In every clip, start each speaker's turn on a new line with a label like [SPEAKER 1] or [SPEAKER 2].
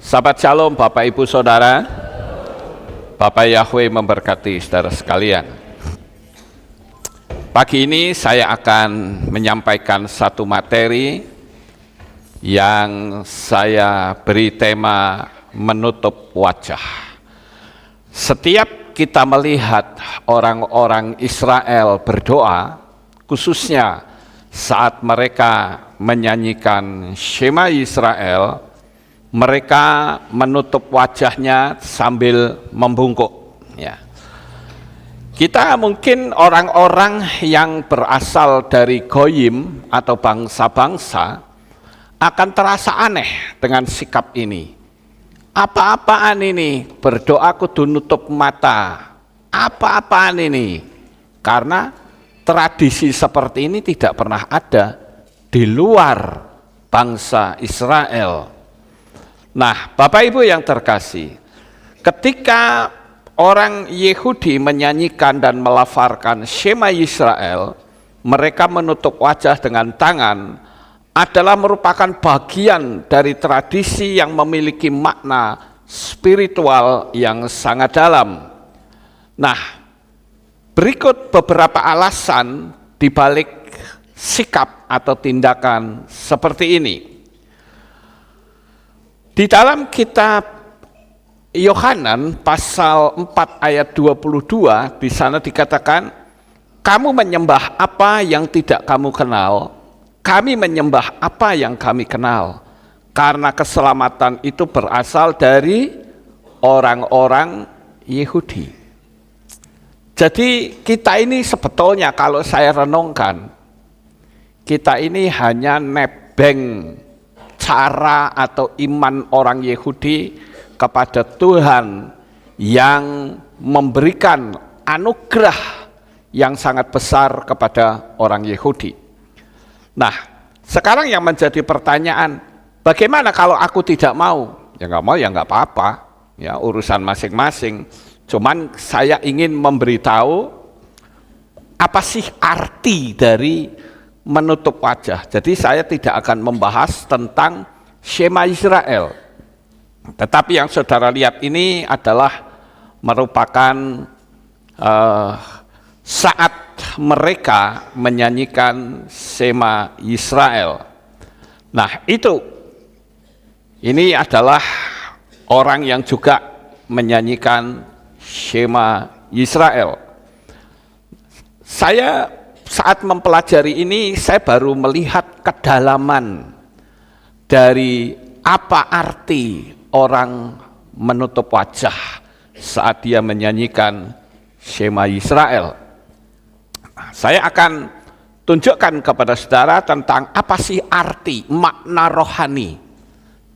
[SPEAKER 1] Sahabat Shalom, Bapak Ibu Saudara, Bapak Yahweh memberkati saudara sekalian. Pagi ini saya akan menyampaikan satu materi yang saya beri tema menutup wajah. Setiap kita melihat orang-orang Israel berdoa, khususnya saat mereka menyanyikan Shema Israel, mereka menutup wajahnya sambil membungkuk. Ya. Kita mungkin orang-orang yang berasal dari Goyim atau bangsa-bangsa akan terasa aneh dengan sikap ini. Apa-apaan ini? Berdoa kudu nutup mata. Apa-apaan ini? Karena tradisi seperti ini tidak pernah ada di luar bangsa Israel. Nah, Bapak Ibu yang terkasih, ketika orang Yehudi menyanyikan dan melafarkan Shema Israel, mereka menutup wajah dengan tangan adalah merupakan bagian dari tradisi yang memiliki makna spiritual yang sangat dalam. Nah, berikut beberapa alasan di balik sikap atau tindakan seperti ini. Di dalam kitab Yohanan pasal 4 ayat 22, di sana dikatakan, kamu menyembah apa yang tidak kamu kenal, kami menyembah apa yang kami kenal, karena keselamatan itu berasal dari orang-orang Yahudi. Jadi kita ini sebetulnya kalau saya renungkan, kita ini hanya nebeng cara atau iman orang Yahudi kepada Tuhan yang memberikan anugerah yang sangat besar kepada orang Yahudi. Nah, sekarang yang menjadi pertanyaan, bagaimana kalau aku tidak mau? Ya nggak mau, ya nggak apa-apa, ya urusan masing-masing. Cuman saya ingin memberitahu apa sih arti dari menutup wajah. Jadi saya tidak akan membahas tentang Shema Israel. Tetapi yang saudara lihat ini adalah merupakan saat mereka menyanyikan Shema Israel. Nah ini adalah orang yang juga menyanyikan Shema Israel. Saya saat mempelajari ini, saya baru melihat kedalaman dari apa arti orang menutup wajah saat dia menyanyikan Shema Israel. Saya akan tunjukkan kepada saudara tentang apa sih arti, makna rohani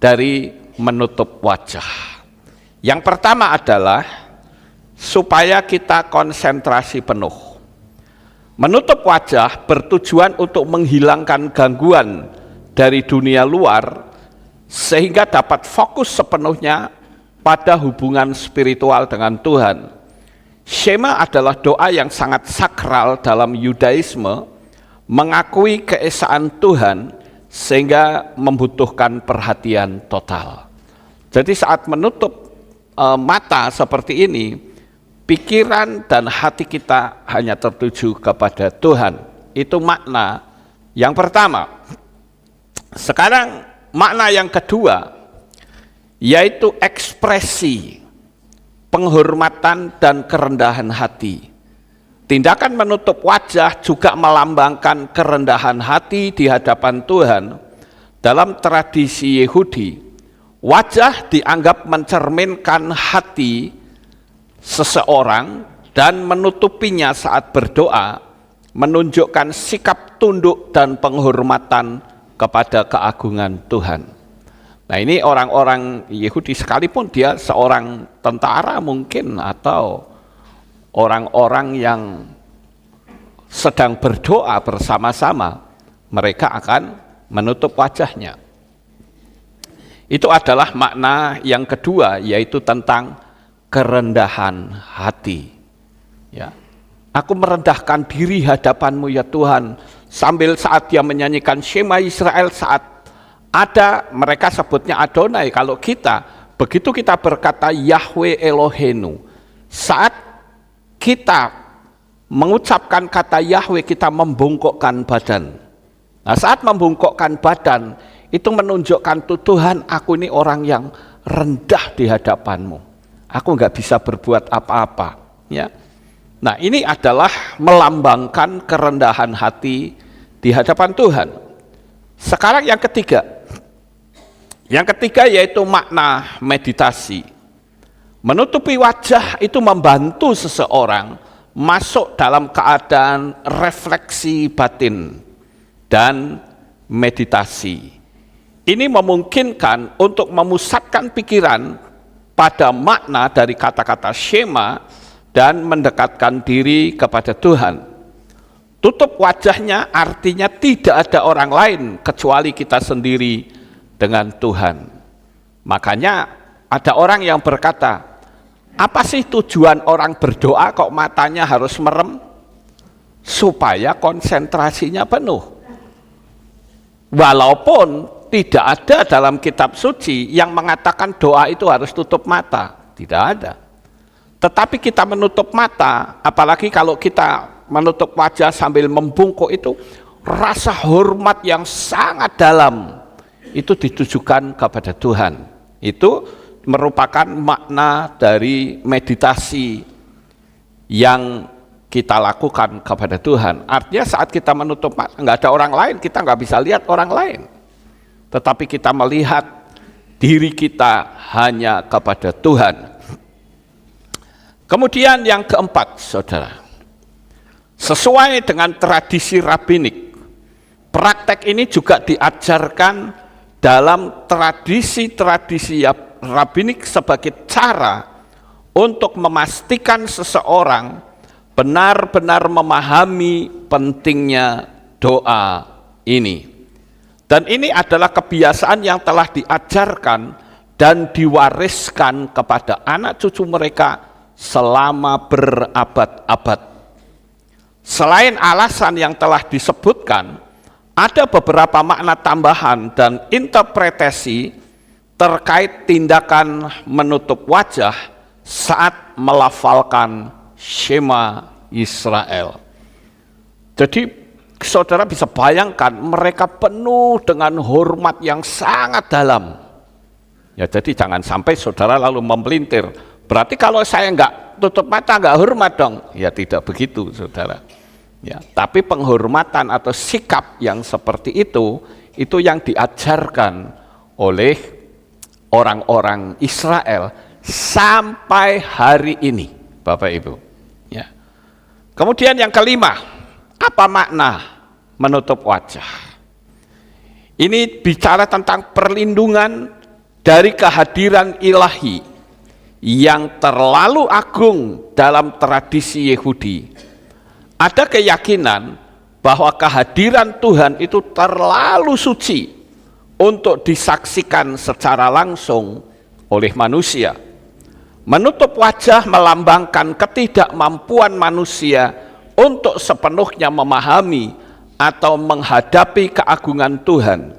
[SPEAKER 1] dari menutup wajah. Yang pertama adalah supaya kita konsentrasi penuh. Menutup wajah bertujuan untuk menghilangkan gangguan dari dunia luar sehingga dapat fokus sepenuhnya pada hubungan spiritual dengan Tuhan. Shema adalah doa yang sangat sakral dalam Yudaisme, mengakui keesaan Tuhan sehingga membutuhkan perhatian total. Jadi saat menutup mata seperti ini, pikiran dan hati kita hanya tertuju kepada Tuhan. Itu makna yang pertama. Sekarang makna yang kedua, yaitu ekspresi penghormatan dan kerendahan hati. Tindakan menutup wajah juga melambangkan kerendahan hati di hadapan Tuhan. Dalam tradisi Yahudi, wajah dianggap mencerminkan hati seseorang dan menutupinya saat berdoa, menunjukkan sikap tunduk dan penghormatan kepada keagungan Tuhan. Nah ini orang-orang Yahudi sekalipun dia seorang tentara mungkin atau orang-orang yang sedang berdoa bersama-sama, mereka akan menutup wajahnya. Itu adalah makna yang kedua, yaitu tentang kerendahan hati. Ya. Aku merendahkan diri hadapanmu ya Tuhan. Sambil saat dia menyanyikan Shema Israel, saat ada, mereka sebutnya Adonai. Kalau kita begitu kita berkata Yahweh Elohenu, saat kita mengucapkan kata Yahweh, kita membungkukkan badan. Nah, saat membungkukkan badan, itu menunjukkan Tuhan, aku ini orang yang rendah di hadapanmu. Aku nggak bisa berbuat apa-apa. Ya. Nah, ini adalah melambangkan kerendahan hati di hadapan Tuhan. Sekarang yang ketiga. Yang ketiga yaitu makna meditasi. Menutupi wajah itu membantu seseorang masuk dalam keadaan refleksi batin dan meditasi. Ini memungkinkan untuk memusatkan pikiran pada makna dari kata-kata Shema dan mendekatkan diri kepada Tuhan. Tutup wajahnya artinya tidak ada orang lain kecuali kita sendiri dengan Tuhan. Makanya ada orang yang berkata, apa sih tujuan orang berdoa kok matanya harus merem? Supaya konsentrasinya penuh. Walaupun tidak ada dalam kitab suci yang mengatakan doa itu harus tutup mata. Tidak ada. Tetapi kita menutup mata, apalagi kalau kita menutup wajah sambil membungkuk, itu rasa hormat yang sangat dalam itu ditujukan kepada Tuhan. Itu merupakan makna dari meditasi yang kita lakukan kepada Tuhan. Artinya saat kita menutup mata, nggak ada orang lain, kita nggak bisa lihat orang lain. Tetapi kita melihat diri kita hanya kepada Tuhan. Kemudian yang keempat, saudara, sesuai dengan tradisi rabbinik, praktek ini juga diajarkan dalam tradisi-tradisi rabbinik sebagai cara untuk memastikan seseorang benar-benar memahami pentingnya doa ini. Dan ini adalah kebiasaan yang telah diajarkan dan diwariskan kepada anak cucu mereka selama berabad-abad. Selain alasan yang telah disebutkan, ada beberapa makna tambahan dan interpretasi terkait tindakan menutup wajah saat melafalkan Shema Israel. Jadi saudara bisa bayangkan mereka penuh dengan hormat yang sangat dalam. Ya, jadi jangan sampai saudara lalu memelintir. Berarti kalau saya enggak tutup mata enggak hormat dong. Ya tidak begitu, saudara. Ya, tapi penghormatan atau sikap yang seperti itu yang diajarkan oleh orang-orang Israel sampai hari ini, Bapak Ibu. Ya. Kemudian yang kelima, apa makna menutup wajah? Ini bicara tentang perlindungan dari kehadiran ilahi yang terlalu agung dalam tradisi Yahudi. Ada keyakinan bahwa kehadiran Tuhan itu terlalu suci untuk disaksikan secara langsung oleh manusia. Menutup wajah melambangkan ketidakmampuan manusia untuk sepenuhnya memahami atau menghadapi keagungan Tuhan.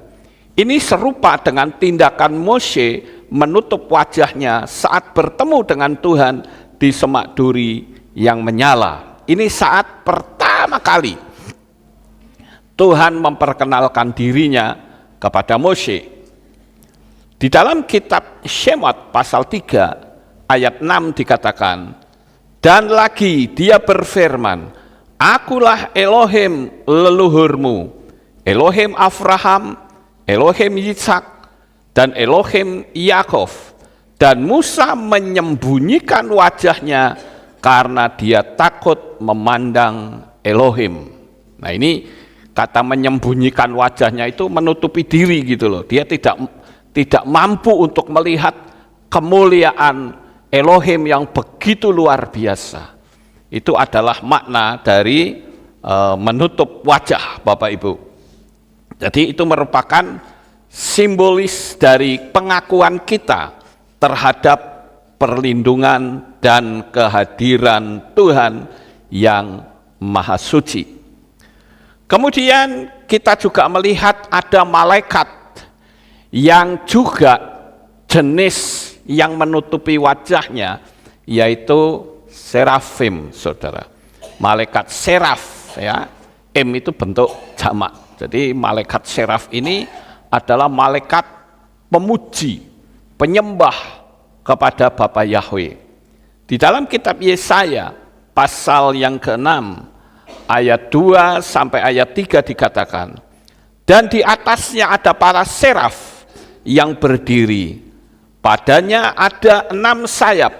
[SPEAKER 1] Ini serupa dengan tindakan Moshe menutup wajahnya saat bertemu dengan Tuhan di semak duri yang menyala. Ini saat pertama kali Tuhan memperkenalkan dirinya kepada Moshe. Di dalam kitab Shemot pasal 3 ayat 6 dikatakan, dan lagi dia berfirman, akulah Elohim leluhurmu, Elohim Abraham, Elohim Yitzhak, dan Elohim Yakov. Dan Musa menyembunyikan wajahnya karena dia takut memandang Elohim. Nah, ini kata menyembunyikan wajahnya itu menutupi diri gitu loh. Dia tidak mampu untuk melihat kemuliaan Elohim yang begitu luar biasa. Itu adalah makna dari menutup wajah, Bapak Ibu. Jadi itu merupakan simbolis dari pengakuan kita terhadap perlindungan dan kehadiran Tuhan yang Maha Suci. Kemudian kita juga melihat ada malaikat yang juga jenis yang menutupi wajahnya, yaitu serafim, saudara. Malaikat seraf, ya. M itu bentuk jamak. Jadi malaikat seraf ini adalah malaikat pemuji, penyembah kepada Bapa Yahweh. Di dalam kitab Yesaya pasal yang ke-6 ayat 2 sampai ayat 3 dikatakan, dan di atasnya ada para seraf yang berdiri, padanya ada 6 sayap,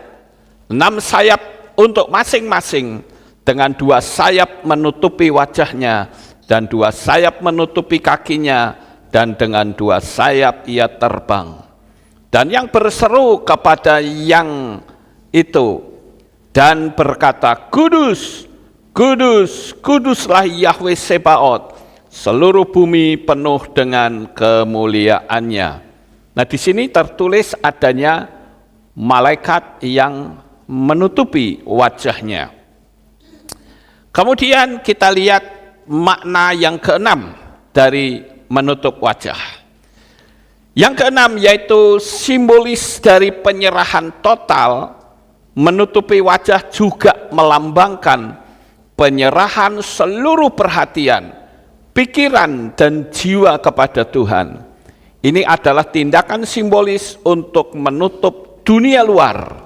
[SPEAKER 1] 6 sayap untuk masing-masing, dengan 2 sayap menutupi wajahnya, dan 2 sayap menutupi kakinya, dan dengan 2 sayap ia terbang. Dan yang berseru kepada yang itu, dan berkata, Kudus, kudus, kuduslah Yahweh Sebaot, seluruh bumi penuh dengan kemuliaannya. Nah, di sini tertulis adanya malaikat yang menutupi wajahnya. Kemudian kita lihat makna yang ke-6 dari menutup wajah. Yang ke-6 yaitu simbolis dari penyerahan total. Menutupi wajah juga melambangkan penyerahan seluruh perhatian, pikiran, dan jiwa kepada Tuhan. Ini adalah tindakan simbolis untuk menutup dunia luar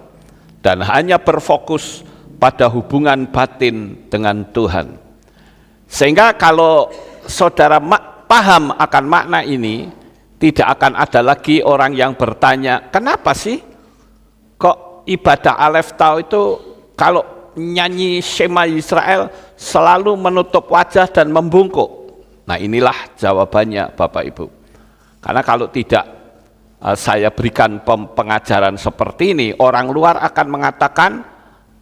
[SPEAKER 1] dan hanya berfokus pada hubungan batin dengan Tuhan. Sehingga kalau saudara paham akan makna ini, tidak akan ada lagi orang yang bertanya, kenapa sih kok ibadah Alef Tau itu kalau nyanyi Shema Israel selalu menutup wajah dan membungkuk? Nah, inilah jawabannya Bapak Ibu. Karena kalau tidak saya berikan pengajaran seperti ini, orang luar akan mengatakan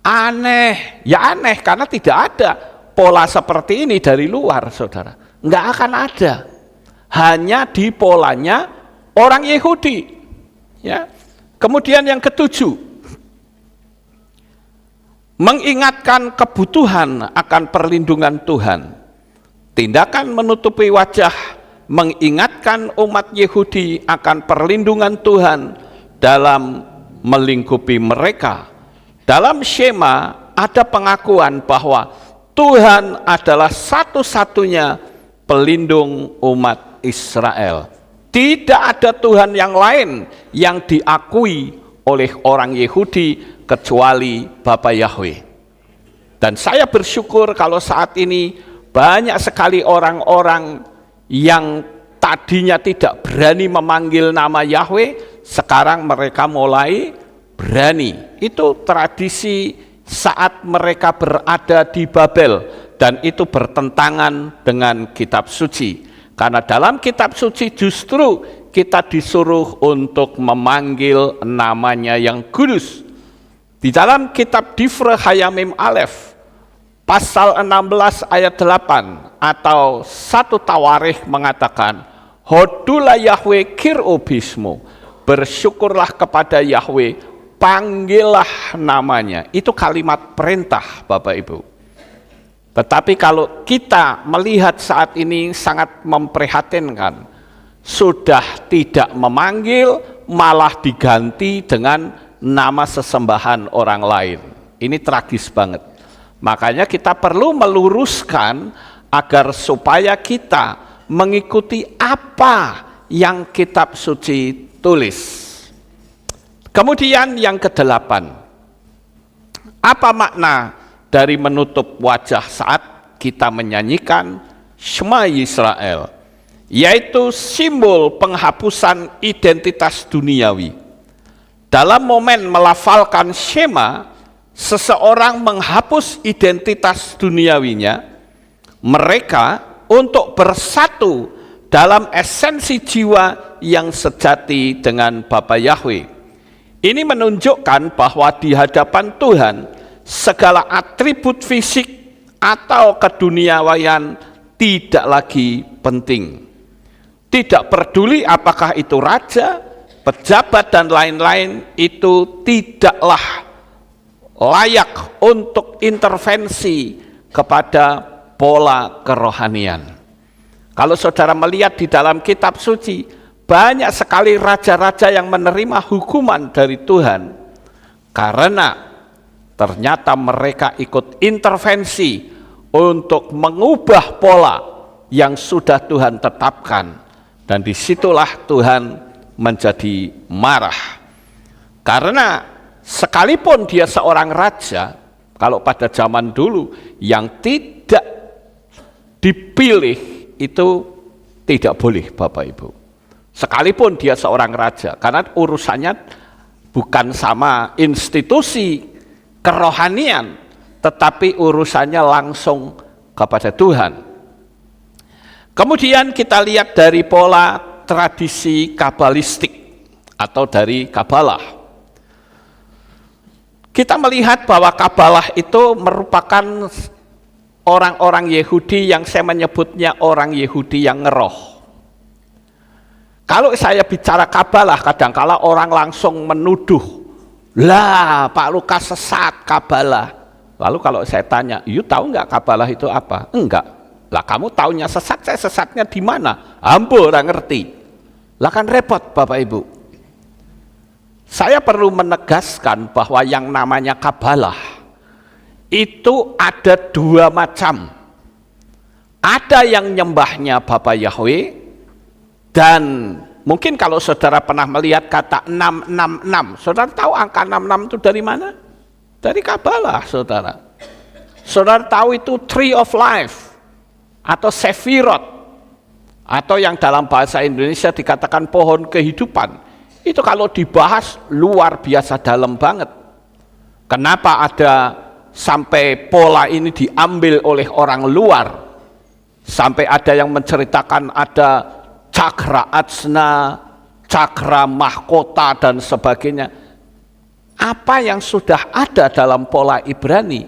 [SPEAKER 1] aneh. Ya aneh karena tidak ada pola seperti ini dari luar, saudara. Enggak akan ada. Hanya di polanya orang Yahudi. Ya. Kemudian yang ke-7, mengingatkan kebutuhan akan perlindungan Tuhan. Tindakan menutupi wajah mengingatkan umat Yahudi akan perlindungan Tuhan dalam melingkupi mereka. Dalam Shema ada pengakuan bahwa Tuhan adalah satu-satunya pelindung umat Israel. Tidak ada Tuhan yang lain yang diakui oleh orang Yahudi kecuali Bapa Yahweh. Dan saya bersyukur kalau saat ini banyak sekali orang-orang yang tadinya tidak berani memanggil nama Yahweh, sekarang mereka mulai berani. Itu tradisi saat mereka berada di Babel, dan itu bertentangan dengan kitab suci. Karena dalam kitab suci justru kita disuruh untuk memanggil namanya yang kudus. Di dalam kitab Difre Hayamim Alef pasal 16 ayat 8 atau 1 Tawarikh mengatakan, Hodulah Yahweh kirobismu, bersyukurlah kepada Yahweh, panggillah namanya. Itu kalimat perintah Bapak Ibu. Tetapi kalau kita melihat saat ini sangat memprihatinkan, sudah tidak memanggil, malah diganti dengan nama sesembahan orang lain. Ini tragis banget. Makanya kita perlu meluruskan agar supaya kita mengikuti apa yang kitab suci tulis. Kemudian yang ke-8, apa makna dari menutup wajah saat kita menyanyikan Shema Israel? Yaitu simbol penghapusan identitas duniawi. Dalam momen melafalkan Shema, seseorang menghapus identitas duniawinya, mereka untuk bersatu dalam esensi jiwa yang sejati dengan Bapa Yahweh. Ini menunjukkan bahwa di hadapan Tuhan, segala atribut fisik atau keduniawian tidak lagi penting. Tidak peduli apakah itu raja, pejabat, dan lain-lain, itu tidaklah layak untuk intervensi kepada pola kerohanian. Kalau saudara melihat di dalam kitab suci, banyak sekali raja-raja yang menerima hukuman dari Tuhan karena ternyata mereka ikut intervensi untuk mengubah pola yang sudah Tuhan tetapkan, dan disitulah Tuhan menjadi marah. Karena sekalipun dia seorang raja, kalau pada zaman dulu yang tidak dipilih itu tidak boleh, Bapak Ibu. Sekalipun dia seorang raja, karena urusannya bukan sama institusi kerohanian, tetapi urusannya langsung kepada Tuhan. Kemudian kita lihat dari pola tradisi kabalistik atau dari Kabalah. Kita melihat bahwa Kabalah itu merupakan orang-orang Yahudi yang saya menyebutnya orang Yahudi yang ngeroh. Kalau saya bicara Kabalah, kadangkala orang langsung menuduh, lah Pak Lukas sesat Kabalah. Lalu kalau saya tanya, you tahu nggak Kabalah itu apa? Enggak. Lah kamu taunya sesat, saya sesatnya di mana? Ambo orang ngerti. Lah kan repot Bapak Ibu. Saya perlu menegaskan bahwa yang namanya Kabalah itu ada dua macam. Ada yang nyembahnya Bapak Yahweh, dan mungkin kalau saudara pernah melihat kata 666, saudara tahu angka 66 itu dari mana? Dari Kabalah, saudara. Saudara tahu itu Tree of Life atau Sefirot, atau yang dalam bahasa Indonesia dikatakan pohon kehidupan. Itu kalau dibahas luar biasa dalam banget. Kenapa ada sampai pola ini diambil oleh orang luar? Sampai ada yang menceritakan ada cakra atsna, cakra mahkota dan sebagainya. Apa yang sudah ada dalam pola Ibrani,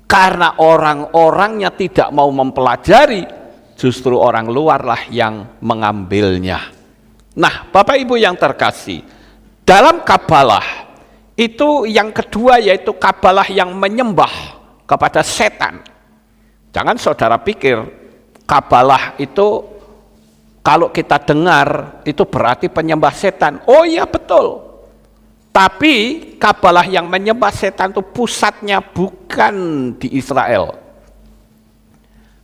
[SPEAKER 1] karena orang-orangnya tidak mau mempelajari, justru orang luarlah yang mengambilnya. Nah, Bapak Ibu yang terkasih, dalam Kabalah itu yang kedua yaitu Kabalah yang menyembah kepada setan. Jangan saudara pikir Kabalah itu kalau kita dengar itu berarti penyembah setan. Oh iya betul. Tapi Kabalah yang menyembah setan itu pusatnya bukan di Israel.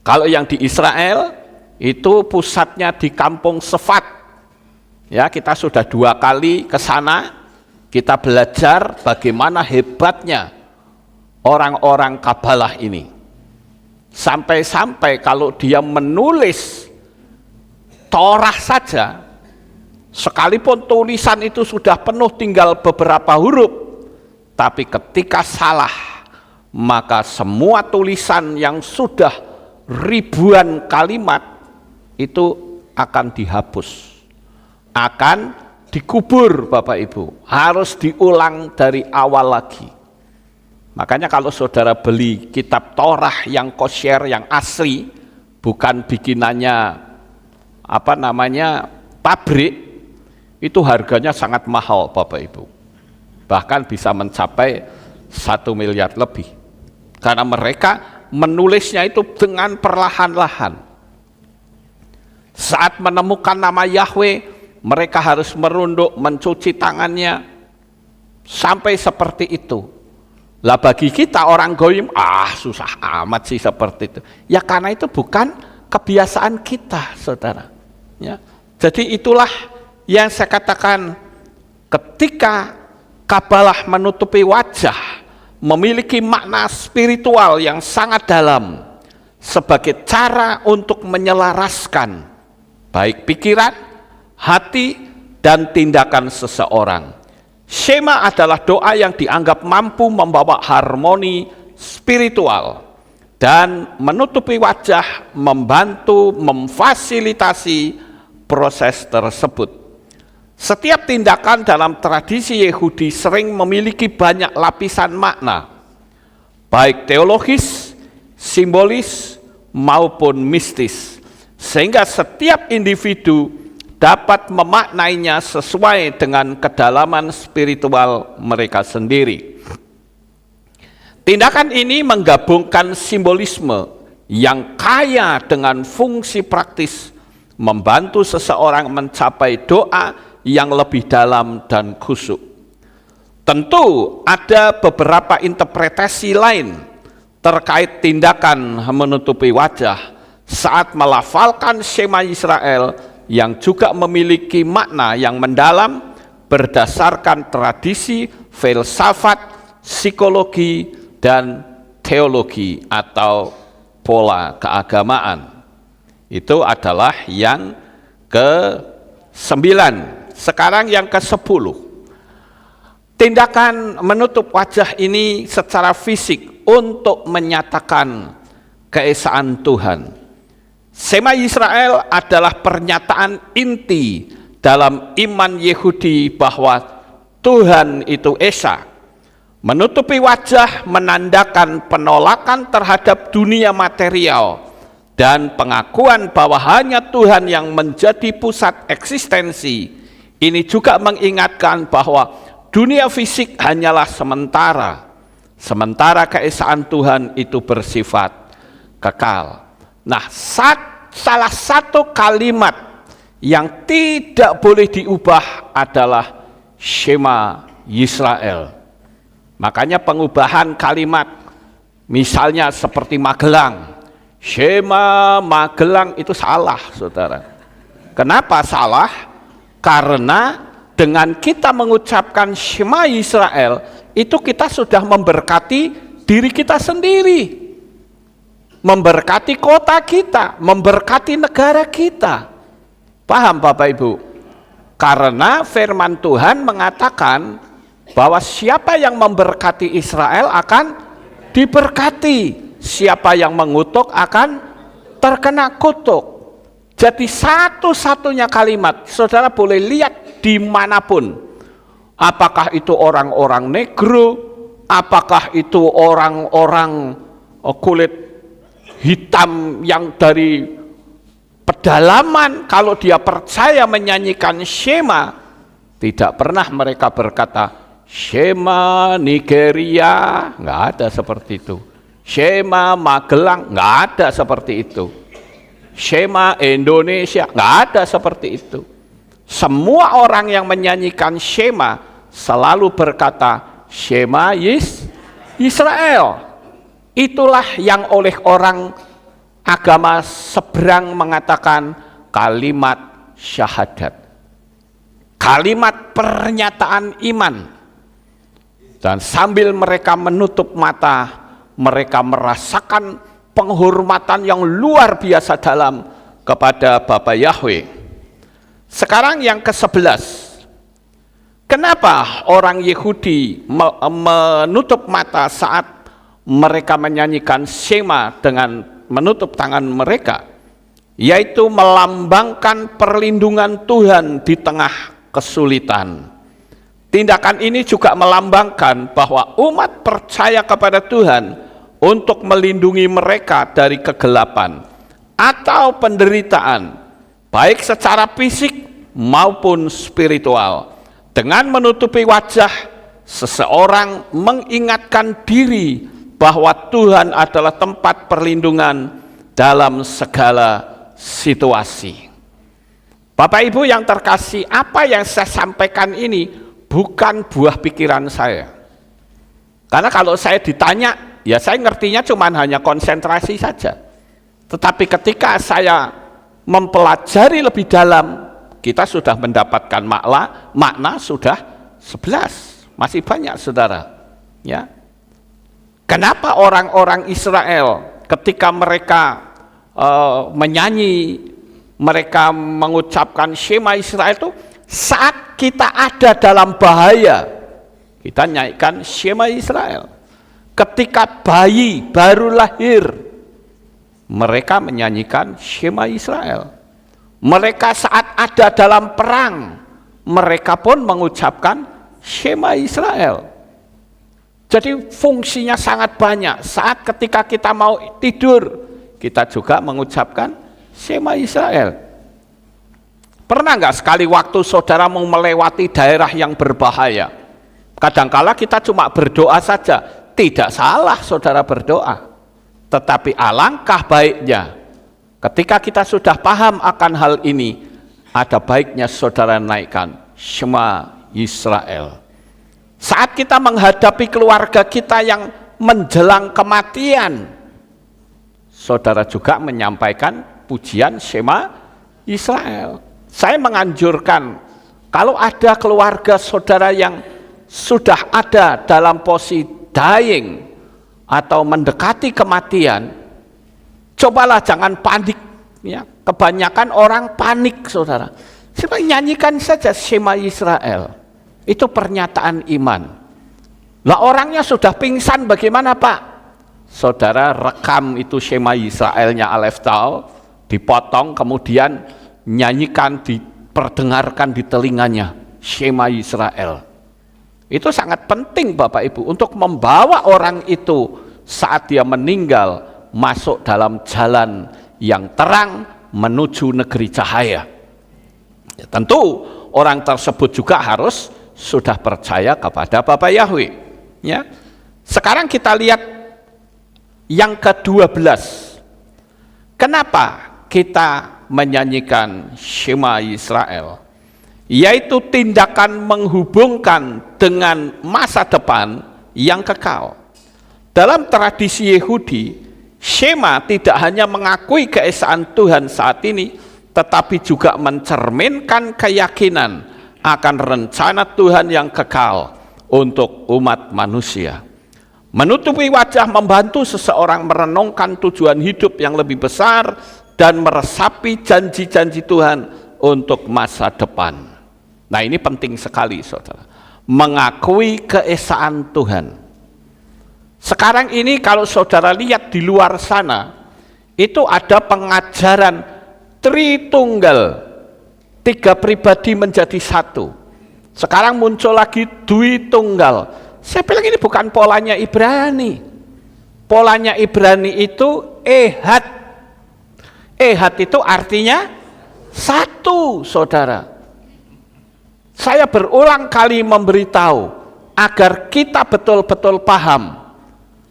[SPEAKER 1] Kalau yang di Israel itu pusatnya di kampung Sefat. Ya, kita sudah 2 kali ke sana, kita belajar bagaimana hebatnya orang-orang Kabalah ini. Sampai-sampai kalau dia menulis Torah saja, sekalipun tulisan itu sudah penuh tinggal beberapa huruf, tapi ketika salah, maka semua tulisan yang sudah ribuan kalimat itu akan dihapus, akan dikubur Bapak Ibu, harus diulang dari awal lagi. Makanya kalau saudara beli kitab Torah yang kosher, yang asli, bukan bikinannya pabrik, itu harganya sangat mahal Bapak Ibu, bahkan bisa mencapai 1 miliar lebih, karena mereka menulisnya itu dengan perlahan-lahan. Saat menemukan nama Yahweh, mereka harus merunduk, mencuci tangannya, sampai seperti itu. Lah bagi kita orang goyim, susah amat sih seperti itu. Ya karena itu bukan kebiasaan kita, saudara. Ya, jadi itulah yang saya katakan, ketika Kabalah menutupi wajah, memiliki makna spiritual yang sangat dalam sebagai cara untuk menyelaraskan baik pikiran, hati, dan tindakan seseorang. Shema adalah doa yang dianggap mampu membawa harmoni spiritual, dan menutupi wajah membantu memfasilitasi proses tersebut. Setiap tindakan dalam tradisi Yahudi sering memiliki banyak lapisan makna, baik teologis, simbolis, maupun mistis, sehingga setiap individu dapat memaknainya sesuai dengan kedalaman spiritual mereka sendiri. Tindakan ini menggabungkan simbolisme yang kaya dengan fungsi praktis membantu seseorang mencapai doa yang lebih dalam dan khusyuk. Tentu ada beberapa interpretasi lain terkait tindakan menutupi wajah saat melafalkan Shema Israel yang juga memiliki makna yang mendalam berdasarkan tradisi, filsafat, psikologi, dan teologi atau pola keagamaan. Itu adalah yang ke-9. Sekarang yang ke-10. Tindakan menutup wajah ini secara fisik untuk menyatakan keesaan Tuhan. Shema Israel adalah pernyataan inti dalam iman Yahudi bahwa Tuhan itu Esa. Menutupi wajah menandakan penolakan terhadap dunia material dan pengakuan bahwa hanya Tuhan yang menjadi pusat eksistensi. Ini juga mengingatkan bahwa dunia fisik hanyalah sementara, sementara keesaan Tuhan itu bersifat kekal. Nah, salah satu kalimat yang tidak boleh diubah adalah Shema Israel. Makanya pengubahan kalimat, misalnya seperti Magelang, Shema Magelang, itu salah, saudara. Kenapa salah? Karena dengan kita mengucapkan Shema Israel, itu kita sudah memberkati diri kita sendiri, memberkati kota kita, memberkati negara kita. Paham Bapak Ibu? Karena firman Tuhan mengatakan bahwa siapa yang memberkati Israel akan diberkati, siapa yang mengutuk akan terkena kutuk. Jadi satu-satunya kalimat, saudara boleh lihat dimanapun, apakah itu orang-orang negro, apakah itu orang-orang kulit hitam yang dari pedalaman, kalau dia percaya menyanyikan Shema, tidak pernah mereka berkata Shema Nigeria, nggak ada seperti itu. Shema Magelang, nggak ada seperti itu. Shema Indonesia, nggak ada seperti itu. Semua orang yang menyanyikan Shema selalu berkata Shema Israel. Itulah yang oleh orang agama seberang mengatakan kalimat syahadat, kalimat pernyataan iman. Dan sambil mereka menutup mata, mereka merasakan penghormatan yang luar biasa dalam kepada Bapa Yahweh. Sekarang yang ke-11. Kenapa orang Yahudi menutup mata saat mereka menyanyikan Shema dengan menutup tangan mereka? Yaitu melambangkan perlindungan Tuhan di tengah kesulitan. Tindakan ini juga melambangkan bahwa umat percaya kepada Tuhan untuk melindungi mereka dari kegelapan atau penderitaan, baik secara fisik maupun spiritual. Dengan menutupi wajah, seseorang mengingatkan diri bahwa Tuhan adalah tempat perlindungan dalam segala situasi. Bapak Ibu yang terkasih, apa yang saya sampaikan ini bukan buah pikiran saya. Karena kalau saya ditanya, ya saya ngertinya cuma hanya konsentrasi saja. Tetapi ketika saya mempelajari lebih dalam, kita sudah mendapatkan makna sudah 11. Masih banyak saudara. Ya. Kenapa orang-orang Israel ketika mereka menyanyi, mereka mengucapkan Shema Israel itu saat kita ada dalam bahaya, kita nyanyikan Shema Israel. Ketika bayi baru lahir, mereka menyanyikan Shema Israel. Mereka saat ada dalam perang, mereka pun mengucapkan Shema Israel. Jadi fungsinya sangat banyak. Saat ketika kita mau tidur, kita juga mengucapkan Shema Israel. Pernah nggak sekali waktu saudara mau melewati daerah yang berbahaya? Kadangkala kita cuma berdoa saja. Tidak salah saudara berdoa, tetapi alangkah baiknya Ketika kita sudah paham akan hal ini, ada baiknya saudara naikkan Shema Israel. Saat kita menghadapi keluarga kita yang menjelang kematian, saudara juga menyampaikan pujian Shema Israel. Saya menganjurkan, kalau ada keluarga saudara yang sudah ada dalam posisi dying atau mendekati kematian, cobalah jangan panik. Ya, kebanyakan orang panik, saudara. Coba nyanyikan saja Shema Israel. Itu pernyataan iman. Lah orangnya sudah pingsan, bagaimana Pak? Saudara rekam itu Shema Israelnya Aleph Tau, dipotong, kemudian nyanyikan, diperdengarkan di telinganya Shema Israel. Itu sangat penting Bapak Ibu untuk membawa orang itu saat dia meninggal masuk dalam jalan yang terang menuju negeri cahaya. Ya, tentu orang tersebut juga harus sudah percaya kepada Bapa Yahweh. Ya. Sekarang kita lihat yang ke-12. Kenapa kita menyanyikan Shema Israel? Yaitu tindakan menghubungkan dengan masa depan yang kekal. Dalam tradisi Yahudi, Shema tidak hanya mengakui keesaan Tuhan saat ini, tetapi juga mencerminkan keyakinan akan rencana Tuhan yang kekal untuk umat manusia. Menutupi wajah membantu seseorang merenungkan tujuan hidup yang lebih besar dan meresapi janji-janji Tuhan untuk masa depan. Nah, ini penting sekali, saudara. Mengakui keesaan Tuhan. Sekarang ini kalau saudara lihat di luar sana, itu ada pengajaran Tritunggal, 3 pribadi menjadi satu. Sekarang muncul lagi Dwi Tunggal. Saya bilang ini bukan polanya Ibrani. Polanya Ibrani itu Ehad. Ehad itu artinya satu, saudara. Saya berulang kali memberitahu agar kita betul-betul paham.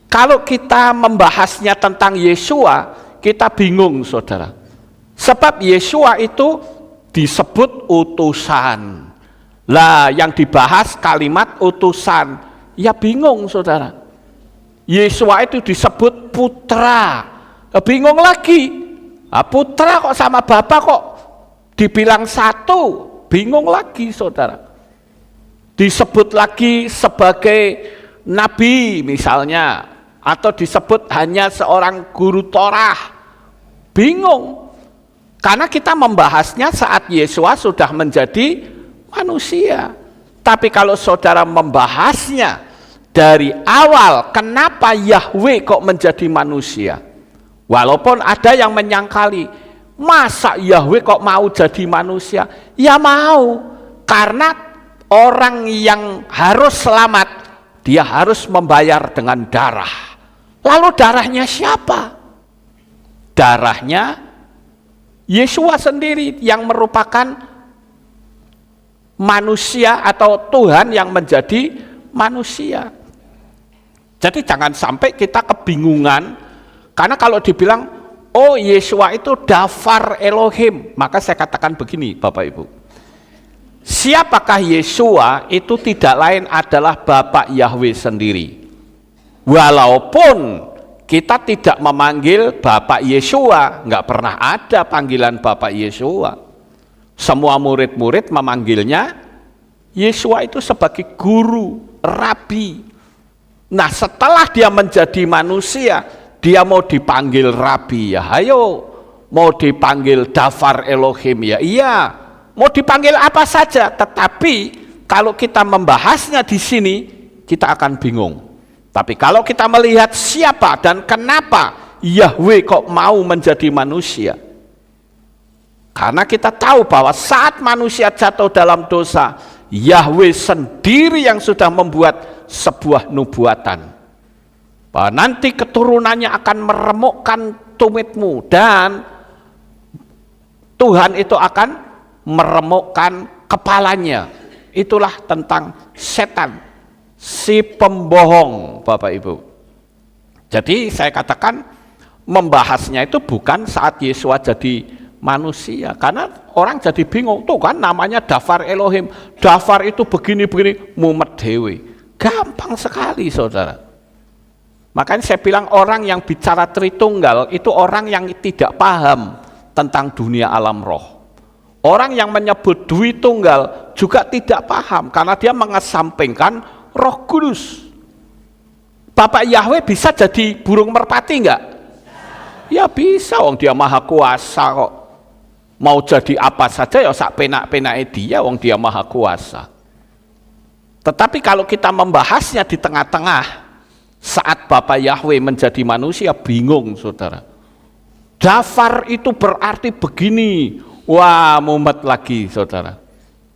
[SPEAKER 1] Kalau kita membahasnya tentang Yesua, kita bingung, saudara. Sebab Yesua itu disebut utusan. Lah yang dibahas kalimat utusan, ya bingung, saudara. Yesua itu disebut putra, bingung lagi. Putra kok sama Bapa kok dibilang satu, bingung lagi, saudara. Disebut lagi sebagai nabi misalnya, atau disebut hanya seorang guru Torah, bingung. Karena kita membahasnya saat Yesua sudah menjadi manusia. Tapi kalau saudara membahasnya dari awal, kenapa Yahweh kok menjadi manusia? Walaupun ada yang menyangkali, masa Yahweh kok mau jadi manusia? Ya mau, karena orang yang harus selamat, dia harus membayar dengan darah. Lalu darahnya siapa? Darahnya Yesua sendiri yang merupakan manusia atau Tuhan yang menjadi manusia. Jadi jangan sampai kita kebingungan, karena kalau dibilang, oh Yesua itu Dafar Elohim, maka saya katakan begini Bapak Ibu. Siapakah Yesua? Itu tidak lain adalah Bapak Yahweh sendiri. Walaupun kita tidak memanggil Bapak Yesua, nggak pernah ada panggilan Bapak Yesua. Semua murid-murid memanggilnya Yesua itu sebagai guru, rabi. Nah, setelah dia menjadi manusia, dia mau dipanggil rabi, ya ayo. Mau dipanggil Dafar Elohim, ya iya. Mau dipanggil apa saja, tetapi kalau kita membahasnya di sini, kita akan bingung. Tapi kalau kita melihat siapa dan kenapa Yahweh kok mau menjadi manusia, karena kita tahu bahwa saat manusia jatuh dalam dosa, Yahweh sendiri yang sudah membuat sebuah nubuatan bahwa nanti keturunannya akan meremukkan tumitmu, dan Tuhan itu akan meremukkan kepalanya. Itulah tentang setan, si pembohong, Bapak Ibu. Jadi saya katakan, membahasnya itu bukan saat Yesua jadi manusia, karena orang jadi bingung, tuh kan namanya Dafar Elohim, Dafar itu begini-begini, mumet dewe, gampang sekali saudara. Makanya saya bilang orang yang bicara Tritunggal itu orang yang tidak paham tentang dunia alam roh. Orang yang menyebut Dwi Tunggal juga tidak paham karena dia mengesampingkan Roh Kudus. Bapak Yahweh bisa jadi burung merpati enggak? Ya bisa, wong dia maha kuasa kok. Mau jadi apa saja ya sak penak-penake dia, wong dia maha kuasa. Tetapi kalau kita membahasnya di tengah-tengah saat Bapak Yahweh menjadi manusia, bingung saudara. Dafar itu berarti begini. Wah, mumet lagi saudara.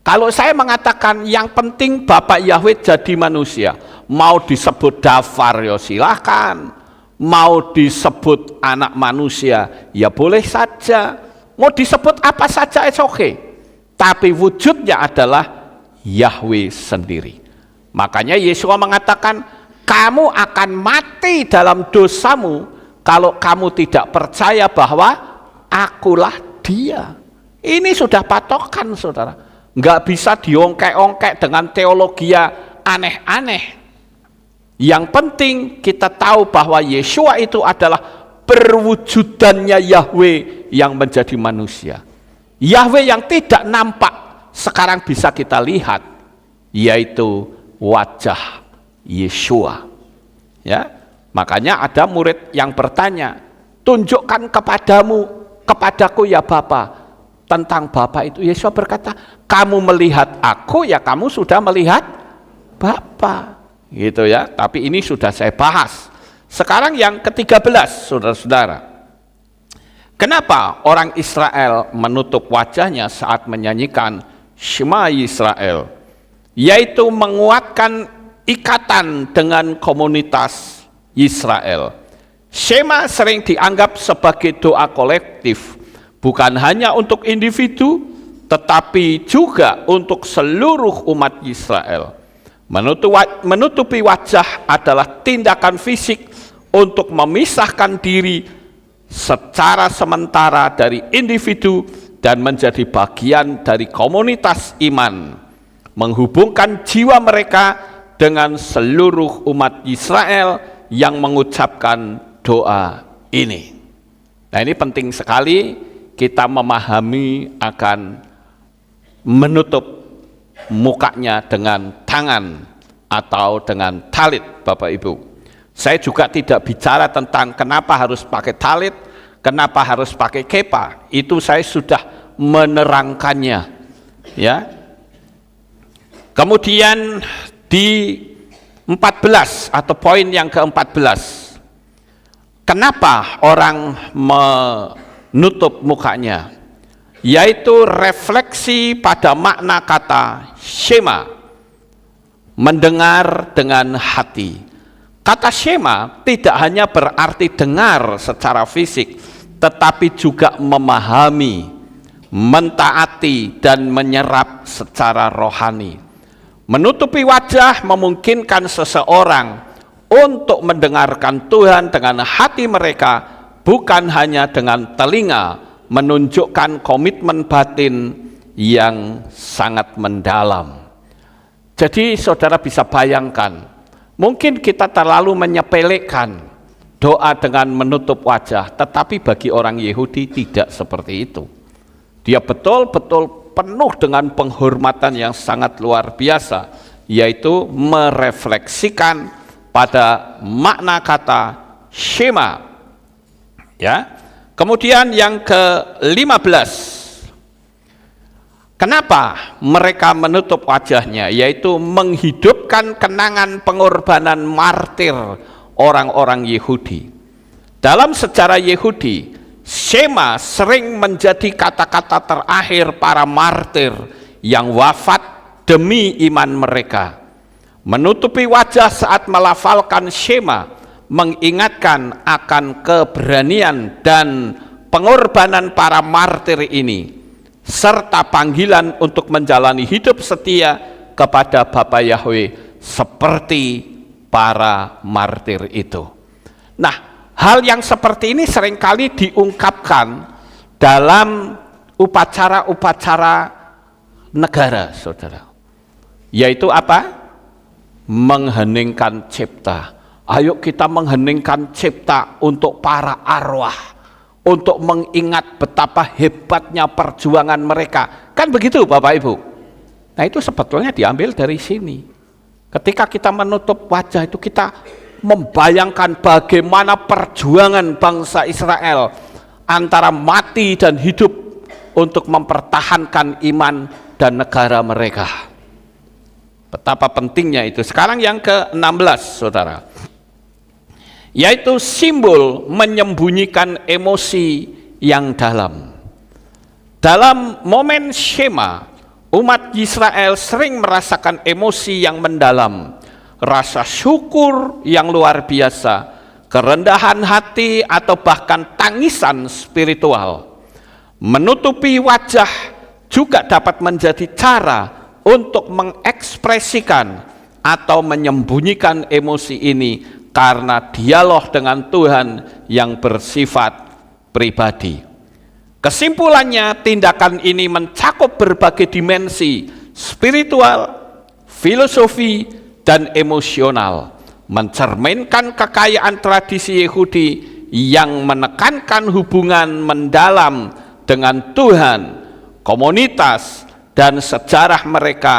[SPEAKER 1] Kalau saya mengatakan yang penting Bapak Yahweh jadi manusia, mau disebut Dafar ya silahkan, mau disebut anak manusia ya boleh saja, mau disebut apa saja it's okay. Tapi wujudnya adalah Yahweh sendiri. Makanya Yesua mengatakan, kamu akan mati dalam dosamu kalau kamu tidak percaya bahwa akulah Dia. Ini sudah patokan saudara, nggak bisa diongkek-ongkek dengan teologi aneh-aneh. Yang penting kita tahu bahwa Yesua itu adalah perwujudannya Yahweh yang menjadi manusia. Yahweh yang tidak nampak sekarang bisa kita lihat, yaitu wajah Yesua. Ya, makanya ada murid yang bertanya, tunjukkan kepadaku ya Bapa. Tentang Bapa itu Yesus berkata, kamu melihat aku ya kamu sudah melihat Bapa, gitu ya. Tapi ini sudah saya bahas. Sekarang yang ke-13 saudara-saudara, kenapa orang Israel menutup wajahnya saat menyanyikan Shema Yisrael, yaitu menguatkan ikatan dengan komunitas Israel. Shema sering dianggap sebagai doa kolektif, bukan hanya untuk individu, tetapi juga untuk seluruh umat Israel. Menutupi wajah adalah tindakan fisik untuk memisahkan diri secara sementara dari individu dan menjadi bagian dari komunitas iman, menghubungkan jiwa mereka dengan seluruh umat Israel yang mengucapkan doa ini. Nah, ini penting sekali kita memahami akan menutup mukanya dengan tangan atau dengan talit, Bapak Ibu. Saya juga tidak bicara tentang kenapa harus pakai talit, kenapa harus pakai kepa. Itu saya sudah menerangkannya. Ya. Kemudian di 14 atau poin yang ke-14. Kenapa orang menutup mukanya? Yaitu refleksi pada makna kata Shema, mendengar dengan hati. Kata Shema tidak hanya berarti dengar secara fisik, tetapi juga memahami, mentaati, dan menyerap secara rohani. Menutupi wajah memungkinkan seseorang untuk mendengarkan Tuhan dengan hati mereka, bukan hanya dengan telinga, menunjukkan komitmen batin yang sangat mendalam. Jadi saudara bisa bayangkan, mungkin kita terlalu menyepelekan doa dengan menutup wajah, tetapi bagi orang Yahudi tidak seperti itu. Dia betul-betul penuh dengan penghormatan yang sangat luar biasa, yaitu merefleksikan pada makna kata Shema. Ya. Kemudian yang ke-15, kenapa mereka menutup wajahnya? Yaitu menghidupkan kenangan pengorbanan martir orang-orang Yahudi. Dalam sejarah Yahudi, Shema sering menjadi kata-kata terakhir para martir yang wafat demi iman mereka. Menutupi wajah saat melafalkan Shema mengingatkan akan keberanian dan pengorbanan para martir ini, serta panggilan untuk menjalani hidup setia kepada Bapa Yahweh seperti para martir itu. Nah, Hal yang seperti ini seringkali diungkapkan dalam upacara-upacara negara, saudara. Yaitu apa? Mengheningkan cipta. Ayo kita mengheningkan cipta untuk para arwah, untuk mengingat betapa hebatnya perjuangan mereka. Kan begitu Bapak Ibu? Nah itu sebetulnya diambil dari sini. Ketika kita menutup wajah itu kita membayangkan bagaimana perjuangan bangsa Israel antara mati dan hidup untuk mempertahankan iman dan negara mereka. Betapa pentingnya itu. Sekarang yang ke-16 saudara, yaitu simbol menyembunyikan emosi yang dalam. Dalam momen Shema, umat Israel sering merasakan emosi yang mendalam, rasa syukur yang luar biasa, kerendahan hati atau bahkan tangisan spiritual. Menutupi wajah juga dapat menjadi cara untuk mengekspresikan atau menyembunyikan emosi ini karena dialog dengan Tuhan yang bersifat pribadi. Kesimpulannya, tindakan ini mencakup berbagai dimensi spiritual, filosofi, dan emosional, mencerminkan kekayaan tradisi Yahudi yang menekankan hubungan mendalam dengan Tuhan, komunitas, dan sejarah mereka.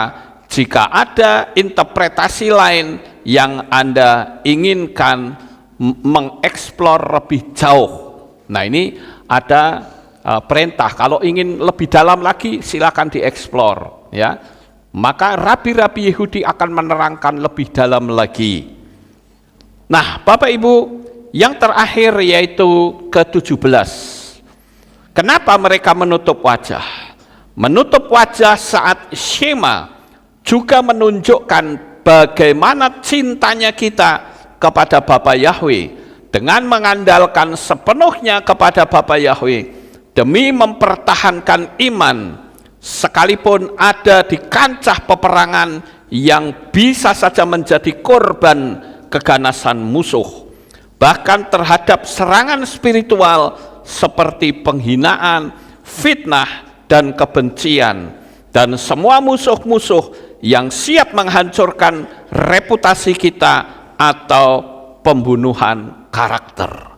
[SPEAKER 1] Jika ada interpretasi lain yang Anda inginkan mengeksplor lebih jauh, nah ini ada perintah, kalau ingin lebih dalam lagi silakan dieksplor, ya. Maka rabi-rabi Yahudi akan menerangkan lebih dalam lagi. Nah, Bapak Ibu, yang terakhir yaitu ke-17. Kenapa mereka menutup wajah? Menutup wajah saat Shema juga menunjukkan bagaimana cintanya kita kepada Bapa Yahweh dengan mengandalkan sepenuhnya kepada Bapa Yahweh demi mempertahankan iman, sekalipun ada di kancah peperangan yang bisa saja menjadi korban keganasan musuh, bahkan terhadap serangan spiritual seperti penghinaan, fitnah, dan kebencian, dan semua musuh-musuh yang siap menghancurkan reputasi kita atau pembunuhan karakter.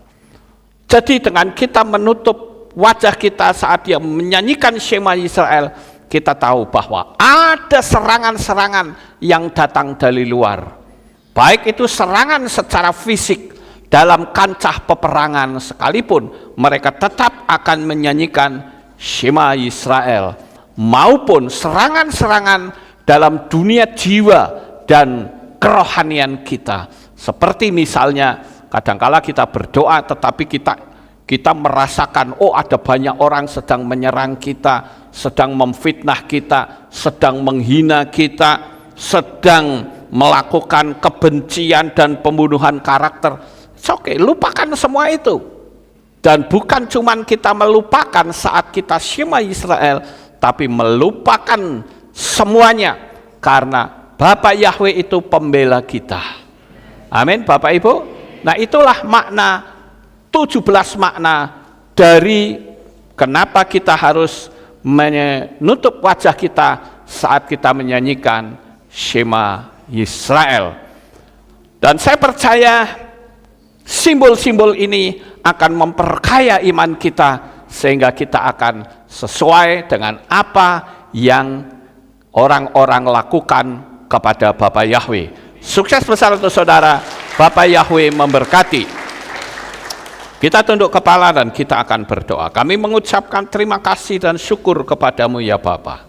[SPEAKER 1] Jadi dengan kita menutup wajah kita saat dia menyanyikan Shema Israel, kita tahu bahwa ada serangan-serangan yang datang dari luar. Baik itu serangan secara fisik dalam kancah peperangan, sekalipun mereka tetap akan menyanyikan Shema Israel, maupun serangan-serangan dalam dunia jiwa dan kerohanian kita. Seperti misalnya kadangkala kita berdoa tetapi kita merasakan, oh ada banyak orang sedang menyerang kita, sedang memfitnah kita, sedang menghina kita, sedang melakukan kebencian dan pembunuhan karakter. Oke, lupakan semua itu. Dan bukan cuman kita melupakan saat kita Shema Israel, tapi melupakan semuanya karena Bapa Yahweh itu pembela kita. Amin Bapak Ibu. Nah itulah makna 17 makna dari kenapa kita harus menutup wajah kita saat kita menyanyikan Shema Israel. Dan saya percaya simbol-simbol ini akan memperkaya iman kita sehingga kita akan sesuai dengan apa yang orang-orang lakukan kepada Bapa Yahweh. Sukses besar untuk saudara. Bapa Yahweh memberkati. Kita tunduk kepala dan kita akan berdoa. Kami mengucapkan terima kasih dan syukur kepadamu ya Bapa.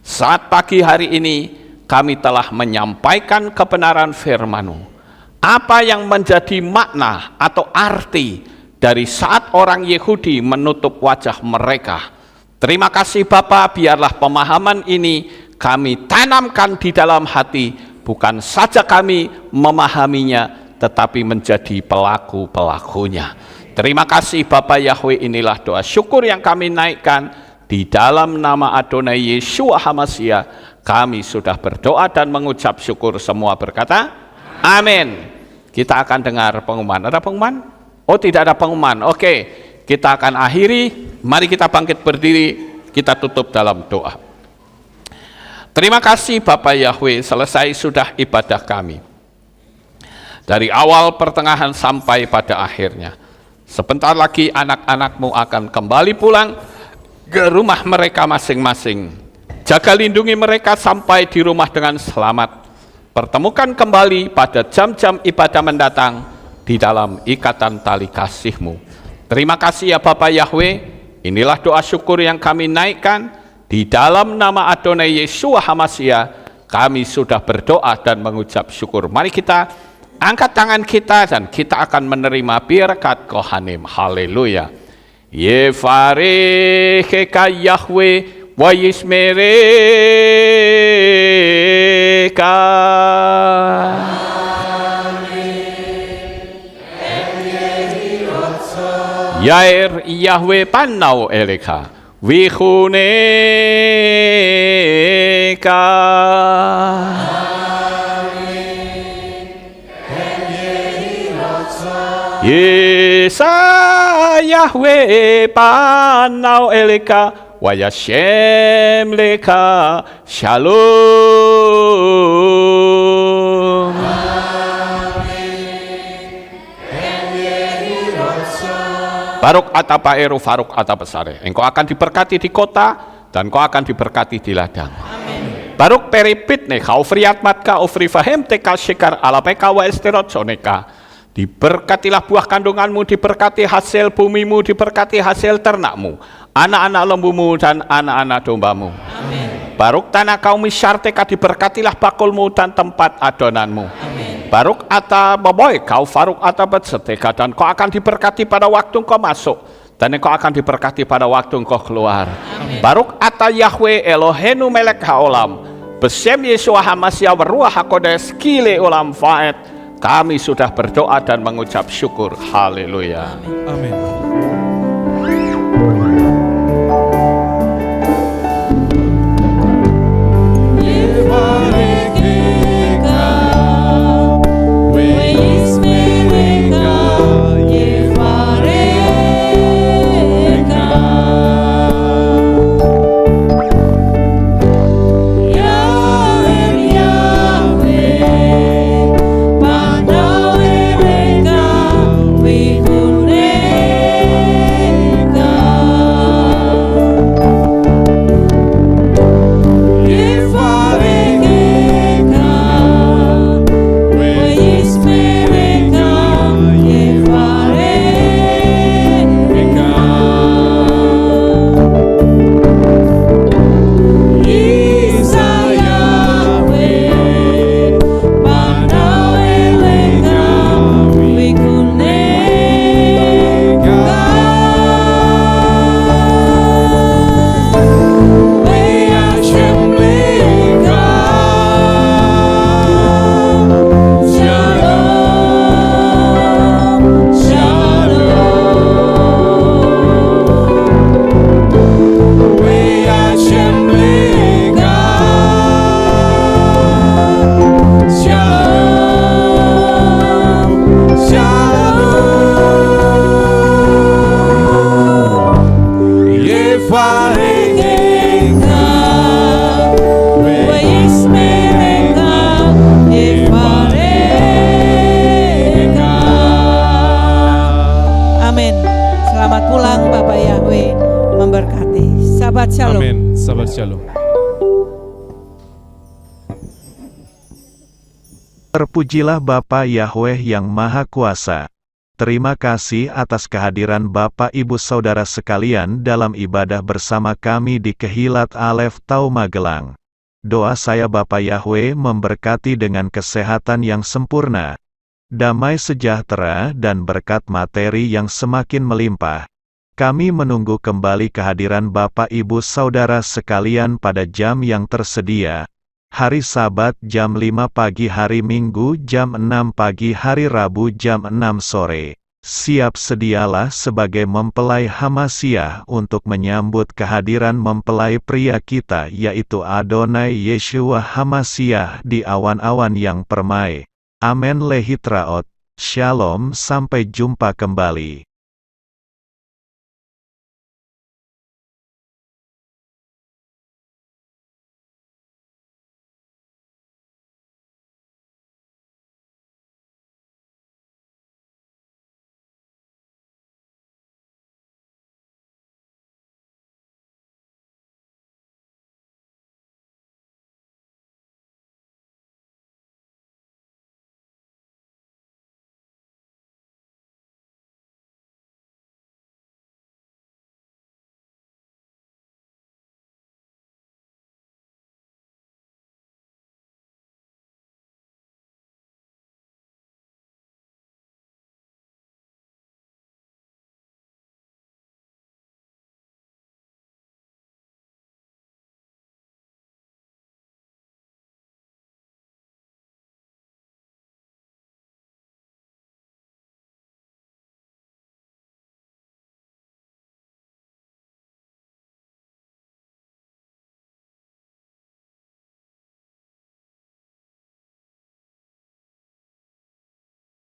[SPEAKER 1] Saat pagi hari ini kami telah menyampaikan kebenaran firman-Mu. Apa yang menjadi makna atau arti dari saat orang Yahudi menutup wajah mereka. Terima kasih Bapa, biarlah pemahaman ini kami tanamkan di dalam hati, bukan saja kami memahaminya, tetapi menjadi pelaku-pelakunya. Terima kasih Bapa Yahweh, inilah doa syukur yang kami naikkan di dalam nama Adonai Yeshua HaMashiach. Kami sudah berdoa dan mengucap syukur, semua berkata amin. Kita akan dengar pengumuman. Ada pengumuman? Oh, tidak ada pengumuman. Oke, kita akan akhiri. Mari kita bangkit berdiri, kita tutup dalam doa. Terima kasih Bapak Yahweh, selesai sudah ibadah kami. Dari awal, pertengahan, sampai pada akhirnya. Sebentar lagi anak-anak-Mu akan kembali pulang ke rumah mereka masing-masing. Jaga lindungi mereka sampai di rumah dengan selamat. Pertemukan kembali pada jam-jam ibadah mendatang di dalam ikatan tali kasih-Mu. Terima kasih ya Bapak Yahweh, inilah doa syukur yang kami naikkan. Di dalam nama Adonai Yeshua HaMashiach, kami sudah berdoa dan mengucap syukur. Mari kita angkat tangan kita dan kita akan menerima berkat Kohanim. Haleluya. Yevarecheka Yahweh wa yismereka. Yair Yahweh panau eleka vichuneka. Yesa Yahweh panau eleka wa yashem leka shalom. Baruk atapa eru faruk atapesare. Engkau akan diberkati di kota dan kau akan diberkati di ladang. Amin. Baruk peripit neka ufriat matka ufri fahem teka shikar alapeka wa esterotsoneka. Diberkatilah buah kandunganmu, diberkati hasil bumimu, diberkati hasil ternakmu, anak-anak lembumu dan anak-anak dombamu. Amin. Baruk tanah kaum misyarteka, diberkatilah bakulmu dan tempat adonanmu. Amin. Baruk ata baboy kau faruk ata betseteka, dan kau akan diberkati pada waktu kau masuk dan kau akan diberkati pada waktu kau keluar. Amin. Baruk ata Yahweh Elohenu melek haolam besem Yeshua HaMashiach beruah hakodes kile ulam faet. Kami sudah berdoa dan mengucap syukur. Haleluya.
[SPEAKER 2] Amin.
[SPEAKER 3] Sahabat Shalom.
[SPEAKER 2] Amin. Sahabat Shalom.
[SPEAKER 4] Terpujilah Bapa Yahweh yang Maha Kuasa. Terima kasih atas kehadiran Bapak Ibu Saudara sekalian dalam ibadah bersama kami di Kehilat Alef Tau Magelang. Doa saya Bapa Yahweh memberkati dengan kesehatan yang sempurna, damai sejahtera dan berkat materi yang semakin melimpah. Kami menunggu kembali kehadiran Bapak Ibu Saudara sekalian pada jam yang tersedia. Hari Sabat jam 5 pagi, hari Minggu jam 6 pagi, hari Rabu jam 6 sore. Siap sedialah sebagai mempelai HaMashiach untuk menyambut kehadiran mempelai pria kita, yaitu Adonai Yeshua HaMashiach di awan-awan yang permai. Amen lehitraot. Shalom, sampai jumpa kembali.